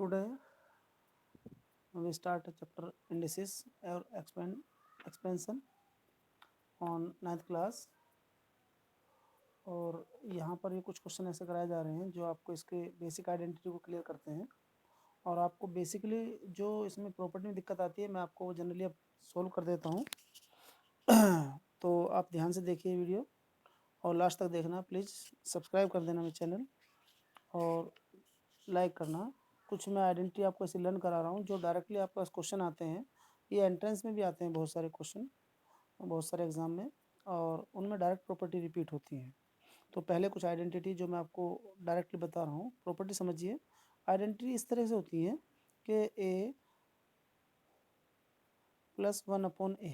Today we start a chapter indices or expansion on 9th class. और यहाँ पर ये कुछ क्वेश्चन ऐसे कराए जा रहे हैं जो आपको इसके बेसिक आइडेंटिटी को क्लियर करते हैं। और आपको बेसिकली जो इसमें प्रॉपर्टी में दिक्कत आती है मैं आपको जनरली अब सोल्व कर देता हूँ। तो आप ध्यान से देखिए वीडियो और लास्ट तक देखना। प्लीज़ सब्सक्राइब कर देना मेरे चैनल और लाइक करना। कुछ मैं आइडेंटिटी आपको ऐसे लर्न करा रहा हूँ जो डायरेक्टली आपके पास क्वेश्चन आते हैं। ये एंट्रेंस में भी आते हैं बहुत सारे क्वेश्चन, बहुत सारे एग्ज़ाम में, और उनमें डायरेक्ट प्रॉपर्टी रिपीट होती हैं। तो पहले कुछ आइडेंटिटी जो मैं आपको डायरेक्टली बता रहा हूँ, प्रॉपर्टी समझिए। आइडेंटिटी इस तरह से होती है कि a + 1/a।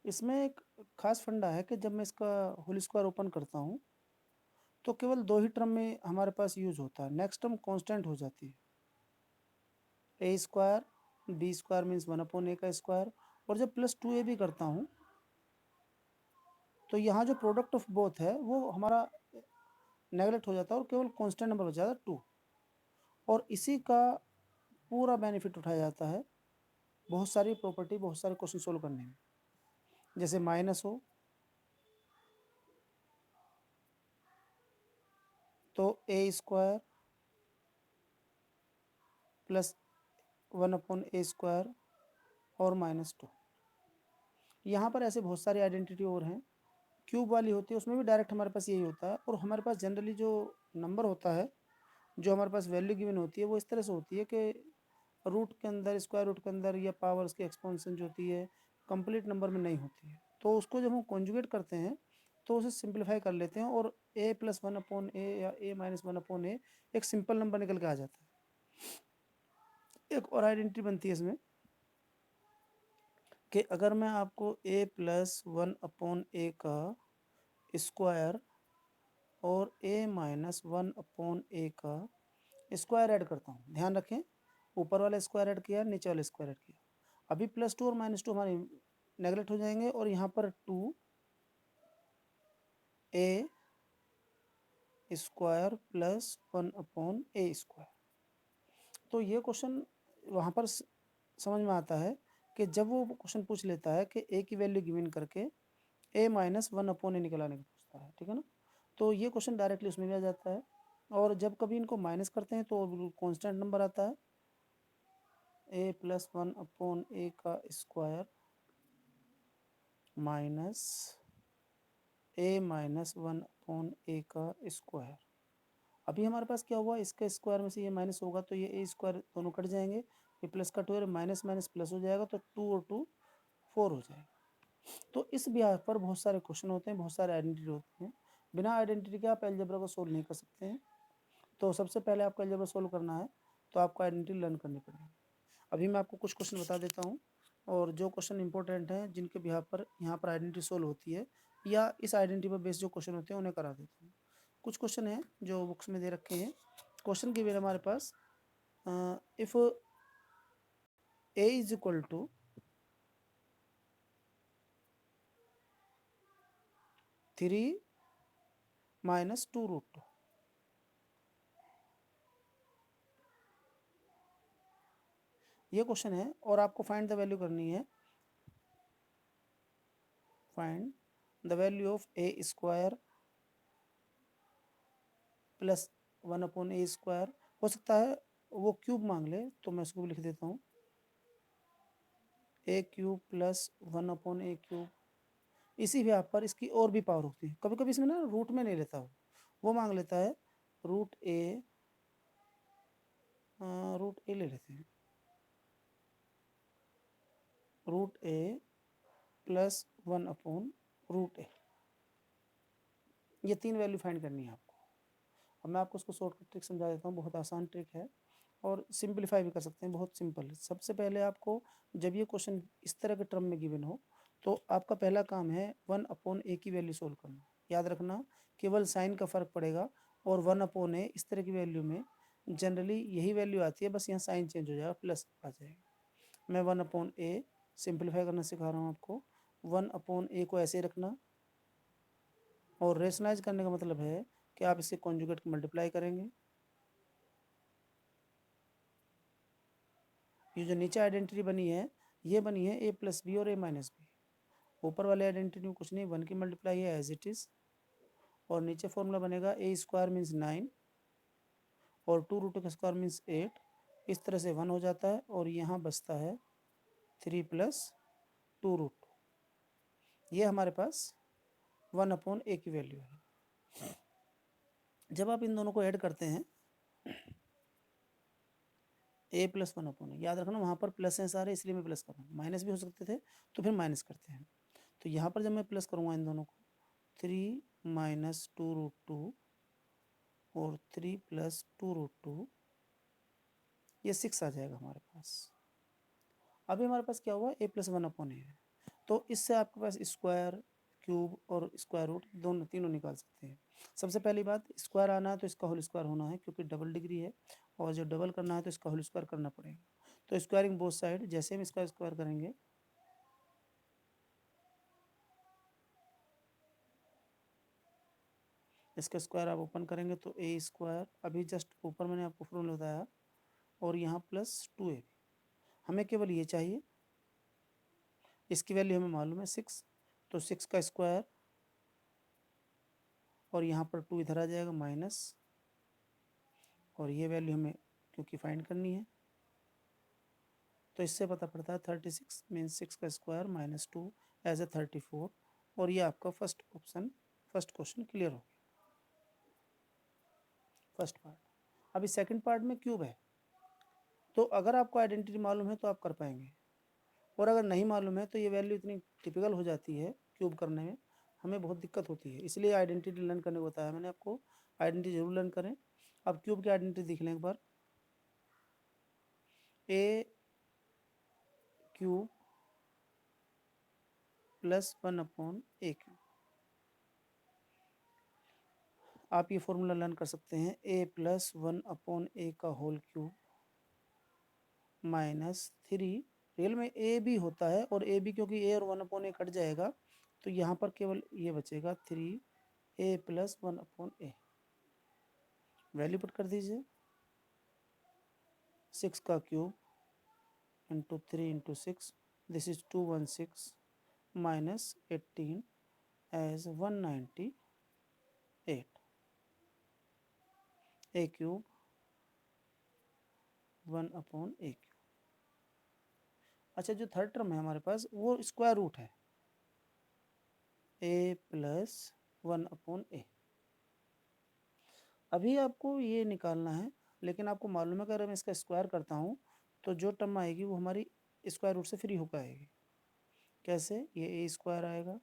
इसमें एक खास फंडा है कि जब मैं इसका होल स्क्वायर ओपन करता हूँ तो केवल दो ही टर्म में हमारे पास यूज होता है, नेक्स्ट टर्म कांस्टेंट हो जाती है। a² b² मीन्स 1/a का स्क्वायर। और जब +2a भी करता हूँ तो यहाँ जो प्रोडक्ट ऑफ बोथ है वो हमारा नेगलेक्ट हो जाता है और केवल कांस्टेंट नंबर बच जाता है 2। और इसी का पूरा बेनिफिट उठाया जाता है बहुत सारी प्रॉपर्टी, बहुत सारे क्वेश्चन सोल्व करने में। जैसे माइनस हो तो a² + 1/a² और -2। यहाँ पर ऐसे बहुत सारी आइडेंटिटी और हैं। क्यूब वाली होती है उसमें भी डायरेक्ट हमारे पास यही होता है। और हमारे पास जनरली जो नंबर होता है, जो हमारे पास वैल्यू गिवन होती है, वो इस तरह से होती है कि रूट के अंदर, स्क्वायर रूट के अंदर, या पावर्स की एक्सपेंशन जो होती है कंप्लीट नंबर में नहीं होती है। तो उसको जब हम कॉन्जुगेट करते हैं तो उसे सिंप्लीफाई कर लेते हैं और a + 1/a या a - 1/a एक सिंपल नंबर निकल के आ जाता है। एक और आइडेंटिटी बनती है इसमें कि अगर मैं आपको a + 1/a का स्क्वायर और a - 1/a का स्क्वायर ऐड करता हूँ, ध्यान रखें ऊपर वाला स्क्वायर ऐड किया, नीचे वाला स्क्वायर ऐड किया, अभी +2 और -2 हमारे नेगलेक्ट हो जाएंगे और यहाँ पर 2a² + 1/a²। तो ये क्वेश्चन वहाँ पर समझ में आता है कि जब वो क्वेश्चन पूछ लेता है कि a की वैल्यू गिवन करके a - 1/a निकलाने का पूछता है, ठीक है ना। तो ये क्वेश्चन डायरेक्टली उसमें भी आ जाता है। और जब कभी इनको माइनस करते हैं तो कांस्टेंट नंबर आता है, a + 1/a का स्क्वायर माइनस a - 1/a का स्क्वायर। अभी हमारे पास क्या हुआ, इसका स्क्वायर में से ये माइनस होगा तो ये a² दोनों कट जाएंगे, ये प्लस का 2 माइनस माइनस प्लस हो जाएगा तो 2 और 2 4 हो जाएगा। तो इस ब्याह पर बहुत सारे क्वेश्चन होते हैं, बहुत सारे आइडेंटिटी होते हैं। बिना आइडेंटिटी के आप अलजेब्रा को सोल्व नहीं कर सकते हैं। तो सबसे पहले आपको अलजेब्रा सोल्व करना है तो आपको आइडेंटिटी लर्न करनी पड़ेगी। अभी मैं आपको कुछ क्वेश्चन बता देता हूँ और जो क्वेश्चन इंपॉर्टेंट हैं जिनके बिहार पर यहाँ पर आइडेंटिटी सोल्व होती है या इस आइडेंटिटी पर बेस्ड जो क्वेश्चन होते हैं उन्हें करा देता हूँ। कुछ क्वेश्चन हैं जो बुक्स में दे रखे हैं। क्वेश्चन गिवन हमारे पास, if a is equal to 3 - 2√2। ये क्वेश्चन है और आपको फाइंड द वैल्यू करनी है। Find the value of a² + 1/a²। हो सकता है वो क्यूब मांग ले तो मैं उसको भी लिख देता हूँ, a³ + 1/a³। इसी भी आप पर इसकी और भी पावर होती है। कभी कभी इसमें ना रूट में नहीं लेता वो मांग लेता है √a, √a ले लेते हैं, √a + 1/√a। ये 3 वैल्यू फाइंड करनी है आपको। अब मैं आपको उसको शॉर्टकट ट्रिक समझा देता हूँ, बहुत आसान ट्रिक है और सिंपलीफाई भी कर सकते हैं, बहुत सिंपल है। सबसे पहले आपको जब ये क्वेश्चन इस तरह के टर्म में गिवन हो तो आपका पहला काम है 1/a की वैल्यू सोल्व करना। याद रखना केवल साइन का फ़र्क पड़ेगा और 1/a इस तरह की वैल्यू में जनरली यही वैल्यू आती है, बस यहाँ साइन चेंज हो जाएगा, प्लस आ जाएगा। मैं 1/a सिंपलीफाई करना सिखा रहा हूँ आपको। 1/a को ऐसे रखना और रेशनलाइज करने का मतलब है कि आप इसे कॉन्जुगेट मल्टीप्लाई करेंगे ये जो नीचे आइडेंटिटी बनी है ये बनी है ए प्लस बी और ए माइनस बी। ऊपर वाले आइडेंटिटी में कुछ नहीं, 1 की मल्टीप्लाई है एज इट इज, और नीचे फॉर्मूला बनेगा ए स्क्वायर मीन्स 9 और 2 रूट का स्क्वायर मीन्स 8। इस तरह से 1 हो जाता है और यहाँ बचता है 3 प्लस 2 रूट। ये हमारे पास 1/a की वैल्यू है। जब आप इन दोनों को ऐड करते हैं a प्लस 1/a, याद रखना वहाँ पर प्लस हैं सारे इसलिए मैं प्लस कर रहा हूँ, माइनस भी हो सकते थे तो फिर माइनस करते हैं। तो यहाँ पर जब मैं प्लस करूँगा इन दोनों को 3 माइनस 2 रूट 2 और 3 प्लस 2 रूट 2, ये 6 आ जाएगा हमारे पास। अभी हमारे पास क्या हुआ, a प्लस 1/a है, तो इससे आपके पास स्क्वायर, क्यूब और स्क्वायर रूट दोनों तीनों निकाल सकते हैं। सबसे पहली बात, स्क्वायर आना है तो इसका होल स्क्वायर होना है क्योंकि डबल डिग्री है, और जब डबल करना है तो इसका होल स्क्वायर करना पड़ेगा। तो स्क्वायरिंग बोथ साइड, जैसे हम इसका स्क्वायर करेंगे इसका स्क्वायर आप ओपन करेंगे तो ए स्क्वायर, अभी जस्ट ऊपर मैंने आपको फॉर्मूला बताया, और यहाँ प्लस 2a। हमें केवल ये चाहिए, इसकी वैल्यू हमें मालूम है 6, तो 6 का स्क्वायर और यहाँ पर 2 इधर आ जाएगा माइनस, और ये वैल्यू हमें क्योंकि फाइंड करनी है तो इससे पता पड़ता है 36 मीन्स 6 का स्क्वायर माइनस 2 एज ए 34। और ये आपका first option, first question clear हो गया, फर्स्ट पार्ट। अभी सेकंड पार्ट में क्यूब है, तो अगर आपको आइडेंटिटी मालूम है तो आप कर पाएंगे, और अगर नहीं मालूम है तो ये वैल्यू इतनी टिपिकल हो जाती है क्यूब करने में, हमें बहुत दिक्कत होती है, इसलिए आइडेंटिटी लर्न करने को बताया मैंने आपको। आइडेंटिटी जरूर लर्न करें। अब क्यूब की आइडेंटिटी देख लें एक बार, ए क्यूब प्लस 1/a क्यूब। आप ये फॉर्मूला लर्न कर सकते हैं, a प्लस 1/a का होल क्यूब माइनस 3, रियल में a भी होता है और a भी, क्योंकि a और 1/a कट जाएगा तो यहाँ पर केवल ये बचेगा 3a plus 1/a। Value put कर दीजिए, 6 का cube into 3 into 6, this is 216 minus 18 as 198 a cube 1/a cube. अच्छा, जो थर्ड टर्म है हमारे पास वो स्क्वायर रूट है, a प्लस 1/a। अभी आपको ये निकालना है, लेकिन आपको मालूम है कि अगर मैं इसका स्क्वायर करता हूँ तो जो टर्म आएगी वो हमारी स्क्वायर रूट से फ्री होकर आएगी। कैसे, ये a स्क्वायर आएगा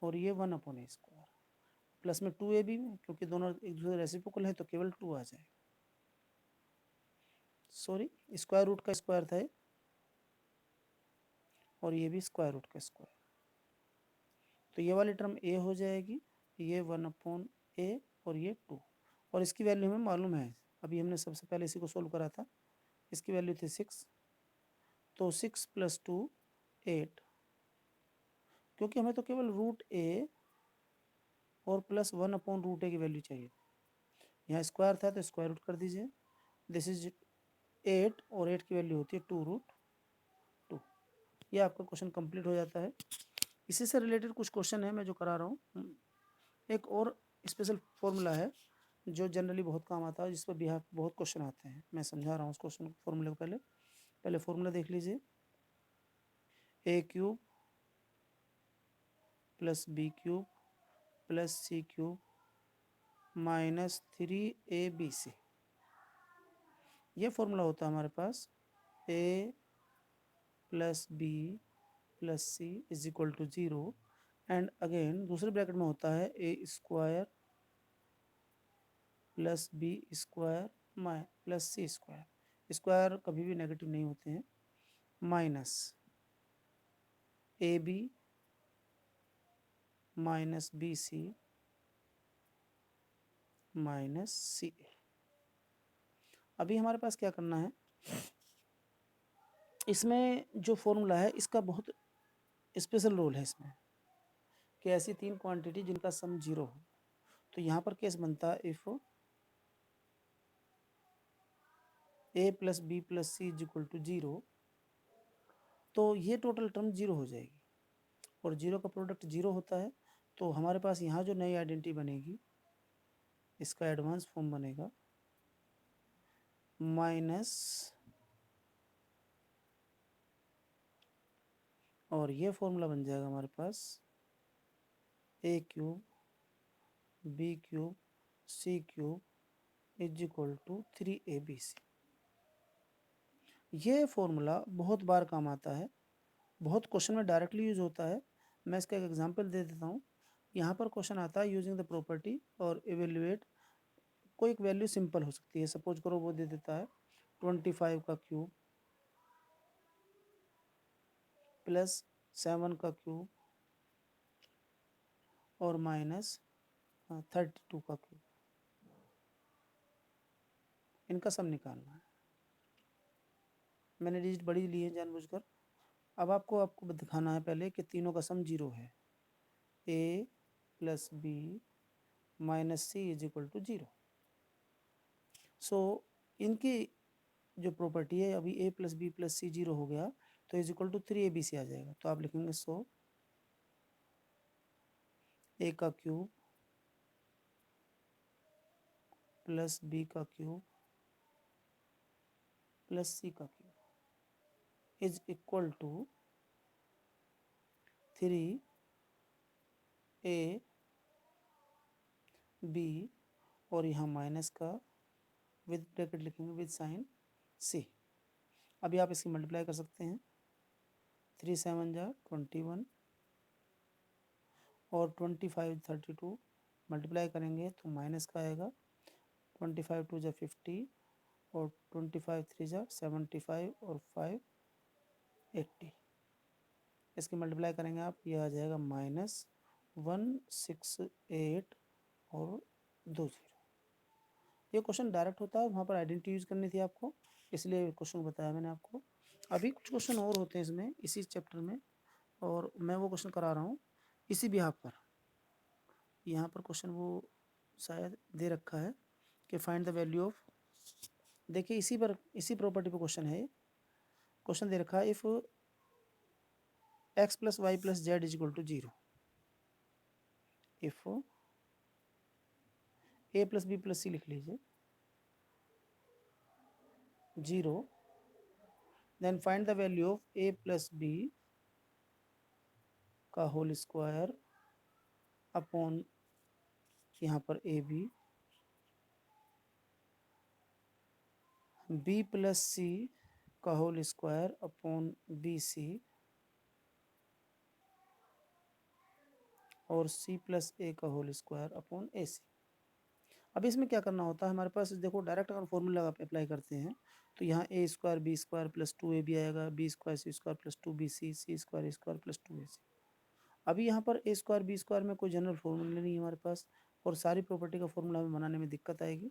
और ये 1/a स्क्वायर, प्लस में 2a भी, क्योंकि दोनों एक दूसरे रेसिप्रोकल है तो केवल 2 आ जाएगा। सॉरी, स्क्वायर रूट का स्क्वायर था और ये भी स्क्वायर रूट का स्क्वायर, तो ये वाली टर्म a हो जाएगी, ये 1/a और ये 2, और इसकी वैल्यू हमें मालूम है, अभी हमने सबसे पहले इसी को सोल्व करा था। इसकी वैल्यू थी 6, तो 6 प्लस 2 8, क्योंकि हमें तो केवल रूट a और प्लस 1/√a की वैल्यू चाहिए। यहाँ स्क्वायर था तो स्क्वायर रूट कर दीजिए, दिस इज 8 और 8 की वैल्यू होती है 2√2। ये आपका क्वेश्चन कंप्लीट हो जाता है। इसी से रिलेटेड कुछ क्वेश्चन है मैं जो करा रहा हूँ। एक और स्पेशल फॉर्मूला है जो जनरली बहुत काम आता है, जिस पर बिहार बहुत क्वेश्चन आते हैं, मैं समझा रहा हूँ उस क्वेश्चन फॉर्मूले को। पहले फॉर्मूला देख लीजिए, a cube plus b cube plus c cube minus 3abc। ये फॉर्मूला होता है हमारे पास a plus b plus C is equal to 0, and again दूसरे ब्रैकेट में होता है a square plus B square plus C square, square कभी भी नेगेटिव नहीं होते हैं, minus A B minus B C minus C A. अभी हमारे पास क्या करना है, इसमें जो फॉर्मूला है इसका बहुत स्पेशल रोल है इसमें, कि ऐसी 3 क्वांटिटी जिनका सम 0 हो। तो यहाँ पर केस बनता है if A plus B plus C is equal to 0, तो ये टोटल टर्म 0 हो जाएगी और 0 का प्रोडक्ट 0 होता है। तो हमारे पास यहाँ जो नई आइडेंटिटी बनेगी इसका एडवांस फॉर्म बनेगा माइनस, और ये फॉर्मूला बन जाएगा हमारे पास A cube B cube C cube is equal to 3abc। ये फॉर्मूला बहुत बार काम आता है, बहुत क्वेश्चन में डायरेक्टली यूज होता है। मैं इसका एक एग्जांपल दे देता हूँ। यहाँ पर क्वेश्चन आता है यूजिंग द प्रॉपर्टी और इवेल्युएट, कोई एक वैल्यू सिंपल हो सकती है, सपोज करो वो दे देता है 25 का क्यूब प्लस 7 का क्यूब और माइनस 32 का क्यूब, इनका सम निकालना है। मैंने डिजिट बड़ी ली है जानबूझकर। अब आपको दिखाना है पहले कि तीनों का सम 0 है, A plus B minus C is equal to 0। So इनकी जो प्रॉपर्टी है, अभी ए प्लस बी प्लस सी 0 हो गया तो इज इक्वल टू 3abc आ जाएगा। तो आप लिखेंगे सो ए का क्यूब प्लस बी का क्यूब प्लस सी का cube is equal to 3a B और यहाँ माइनस का विद ब्रैकेट लिखेंगे विद साइन सी। अभी आप इसकी मल्टीप्लाई कर सकते हैं, 3 7 जा 21 और 25 32 मल्टीप्लाई करेंगे तो माइनस का आएगा, 25 2 जा 50 और 25 3 जा 75 और 5 80। इसकी मल्टीप्लाई करेंगे आप, ये आ जाएगा -168 और 20। ये क्वेश्चन डायरेक्ट होता है, वहाँ पर आइडेंटिटी यूज करनी थी आपको, इसलिए क्वेश्चन बताया मैंने आपको। अभी कुछ क्वेश्चन और होते हैं इसमें, इसी चैप्टर में, और मैं वो क्वेश्चन करा रहा हूँ इसी बिहाफ पर। यहाँ पर क्वेश्चन वो शायद दे रखा है कि फाइंड द वैल्यू ऑफ, देखिए इसी प्रॉपर्टी पर क्वेश्चन है। क्वेश्चन दे रखा है if x plus y plus z is equal to 0, if A plus B plus c लिख लीजिए 0, then find the value of a plus B का होल स्क्वायर अपॉन यहाँ पर ए बी प्लस सी का whole square upon b c और c plus a का whole square upon a c. अब इसमें क्या करना होता है हमारे पास, देखो डायरेक्ट अगर फॉर्मूला अप्लाई करते हैं तो यहाँ a square b square plus 2ab आएगा, b square c square plus 2bc, c square plus 2ac। अभी यहाँ पर ए स्क्वायर बी स्क्वायर में कोई जनरल फॉर्मूला नहीं है हमारे पास, और सारी प्रॉपर्टी का फॉर्मूला हमें बनाने में दिक्कत आएगी।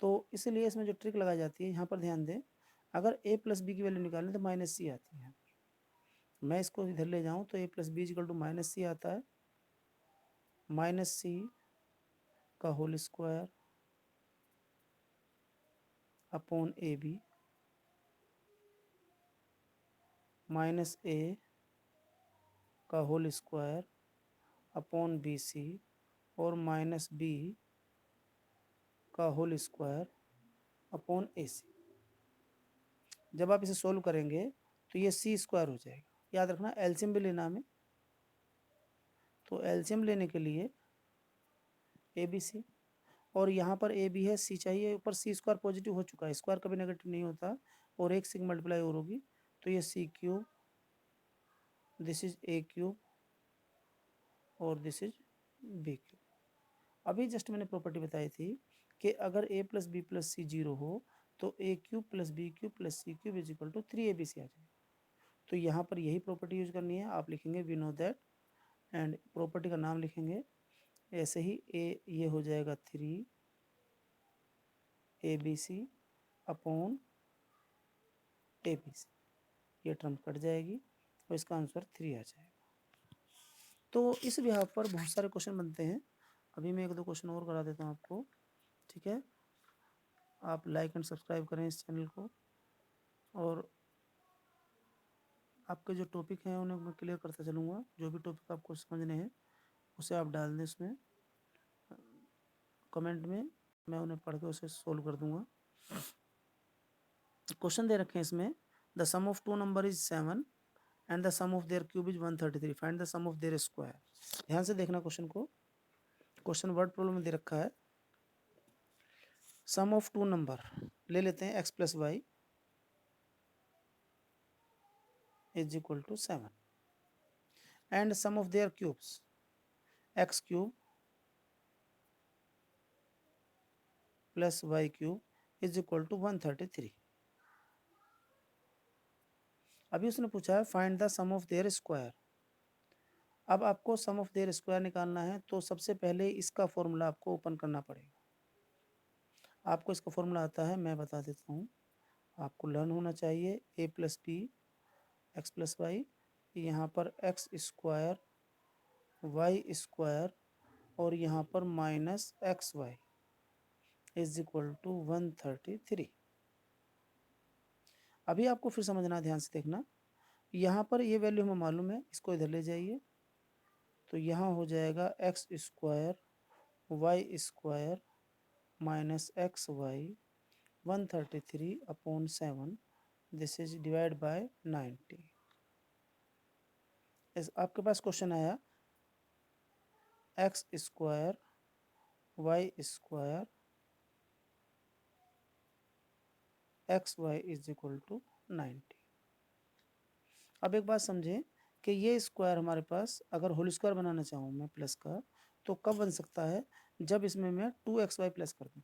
तो इसलिए इसमें जो ट्रिक लगाई जाती है, यहाँ पर ध्यान दें, अगर ए प्लस बी की वैल्यू निकालें तो माइनस सी आती है। मैं इसको इधर ले जाऊँ तो a plus b equal to minus c आता है, माइनस सी का whole square upon a B minus a का whole square upon b c और माइनस बी का whole square upon a c. जब आप इसे सोल्व करेंगे तो ये सी स्क्वायर हो जाएगा। याद रखना एलसीएम भी लेना हमें, तो एलसीएम लेने के लिए ए बी सी, और यहाँ पर ए बी है सी चाहिए, ऊपर सी स्क्वायर पॉजिटिव हो चुका है, स्क्वायर कभी नेगेटिव नहीं होता, और एक से मल्टीप्लाई और होगी तो ये c cube, this is a cube और दिस इज बी क्यूब। अभी जस्ट मैंने प्रॉपर्टी बताई थी कि अगर ए प्लस बी प्लस सी 0 हो तो a cube plus b cube plus c cube is equal to 3abc आ जाएगा। तो यहाँ पर यही प्रॉपर्टी यूज करनी है, आप लिखेंगे we know that, and property का नाम लिखेंगे ऐसे ही, ए ये हो जाएगा 3abc अपॉन abc, ये टर्म कट जाएगी और इसका आंसर 3 आ जाएगा। तो इस बिहाफ पर बहुत सारे क्वेश्चन बनते हैं। अभी मैं एक दो क्वेश्चन और करा देता हूँ आपको, ठीक है। आप लाइक एंड सब्सक्राइब करें इस चैनल को, और आपके जो टॉपिक हैं उन्हें मैं क्लियर करता चलूँगा। जो भी टॉपिक आपको समझने हैं उसे आप डाल दें इसमें कमेंट में, मैं उन्हें पढ़ के उसे सोल्व कर दूंगा। क्वेश्चन दे रखे हैं इसमें, the sum of two number is 7 and the sum of their cube is 133, find the sum of their square. ध्यान से देखना क्वेश्चन को, क्वेश्चन वर्ड प्रॉब्लम में दे रखा है। सम ऑफ टू नंबर ले लेते हैं, x plus Y is equal to 7 and sum of their cubes x cube plus Y cube is equal to 133। अभी उसने पूछा है find the sum of their square. अब आपको सम ऑफ देयर स्क्वायर निकालना है, तो सबसे पहले इसका फॉर्मूला आपको ओपन करना पड़ेगा। आपको इसका फॉर्मूला आता है, मैं बता देता हूँ, आपको लर्न होना चाहिए। a plus B X plus Y, यहाँ पर एक्स स्क्वायर वाई स्क्वायर और यहाँ पर minus X Y is equal to 133। अभी आपको फिर समझना, ध्यान से देखना, यहाँ पर ये वैल्यू हमें मालूम है, इसको इधर ले जाइए तो यहाँ हो जाएगा X square Y square minus X Y 133 upon 7, this is divide by 90। आपके पास क्वेश्चन आया X square Y square X Y is equal to 90। अब एक बात समझें कि ये स्क्वायर हमारे पास, अगर होल स्क्वायर बनाना चाहूँ मैं प्लस का, तो कब बन सकता है, जब इसमें मैं 2xy प्लस कर दूँ।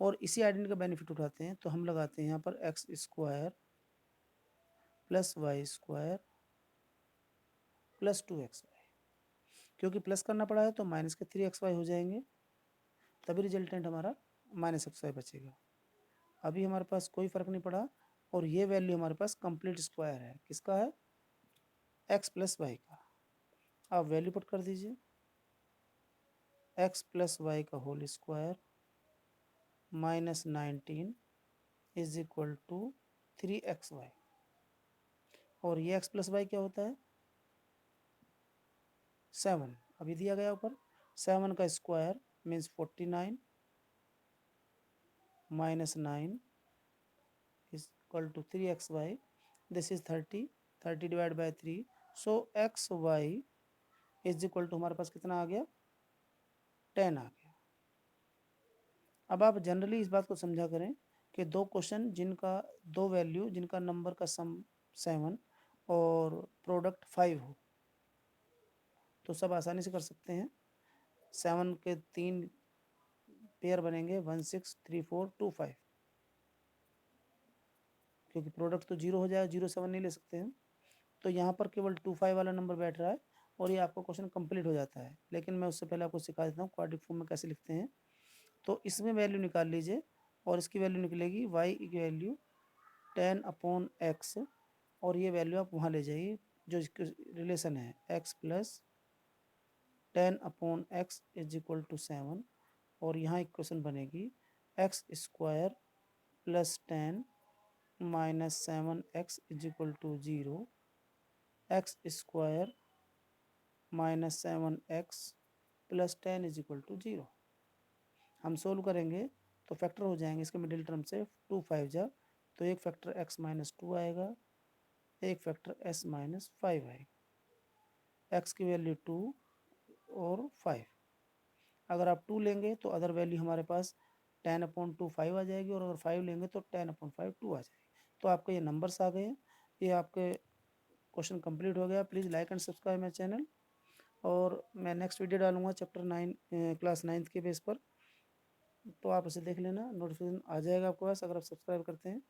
और इसी आइडेंटिटी का बेनिफिट उठाते हैं, तो हम लगाते हैं यहाँ पर X square plus Y square plus 2xy। क्योंकि प्लस करना पड़ा है तो माइनस के 3xy हो जाएंगे, तभी रिजल्टेंट हमारा माइनस xy बचेगा। अभी हमारे पास कोई फर्क नहीं पड़ा, और ये वैल्यू हमारे पास कंप्लीट स्क्वायर है। किसका है, एक्स प्लस वाई का। आप वैल्यू पुट कर दीजिए, एक्स प्लस वाई का whole square minus 19 is equal to 3xy। और ये एक्स प्लस वाई क्या होता है, 7। अभी दिया गया ऊपर, 7 का square means 49 minus 9 is equal to 3xy, this is 30, 30 divide by 3, so X Y is equal to हमारे पास कितना आ गया, 10 आ गया। अब आप जनरली इस बात को समझा करें कि दो क्वेश्चन जिनका दो वैल्यू, जिनका नंबर का सम 7 और प्रोडक्ट 5 हो, तो सब आसानी से कर सकते हैं। 7 के 3 पेयर बनेंगे, 1 6 3 4 2 5, क्योंकि प्रोडक्ट तो 0 हो जाएगा, 0 7 नहीं ले सकते हैं। तो यहाँ पर केवल 2 5 वाला नंबर बैठ रहा है और ये आपका क्वेश्चन कंप्लीट हो जाता है। लेकिन मैं उससे पहले आपको सिखा देता हूँ क्वाड्रेटिक फॉर्म में कैसे लिखते हैं। तो इसमें वैल्यू निकाल लीजिए, और इसकी वैल्यू निकलेगी y की वैल्यू 10 अपॉन एक्स, और ये वैल्यू आप वहाँ ले जाइए जो रिलेशन है, x plus 10 upon X is equal to 7, और यहाँ इक्वेशन बनेगी X square plus 10 minus 7x is equal to 0, X square minus 7x plus 10 is equal to 0। हम सोल्व करेंगे तो फैक्टर हो जाएंगे इसके मिडिल टर्म से, 2 5 जा, तो एक फैक्टर x माइनस 2 आएगा, एक फैक्टर s माइनस 5 आएगा। x की वैल्यू 2 और 5, अगर आप 2 लेंगे तो अदर वैल्यू हमारे पास 10 अपॉन 2 5 आ जाएगी, और अगर 5 लेंगे तो 10 अपॉन 5 2 आ जाएगी। तो आपके ये नंबर्स आ गए, ये आपके क्वेश्चन कंप्लीट हो गया। Please like and subscribe my channel, और मैं नेक्स्ट वीडियो डालूंगा चैप्टर 9 क्लास 9th के बेस पर, तो आप उसे देख लेना, नोटिफिकेशन आ जाएगा आपके पास अगर आप सब्सक्राइब करते हैं।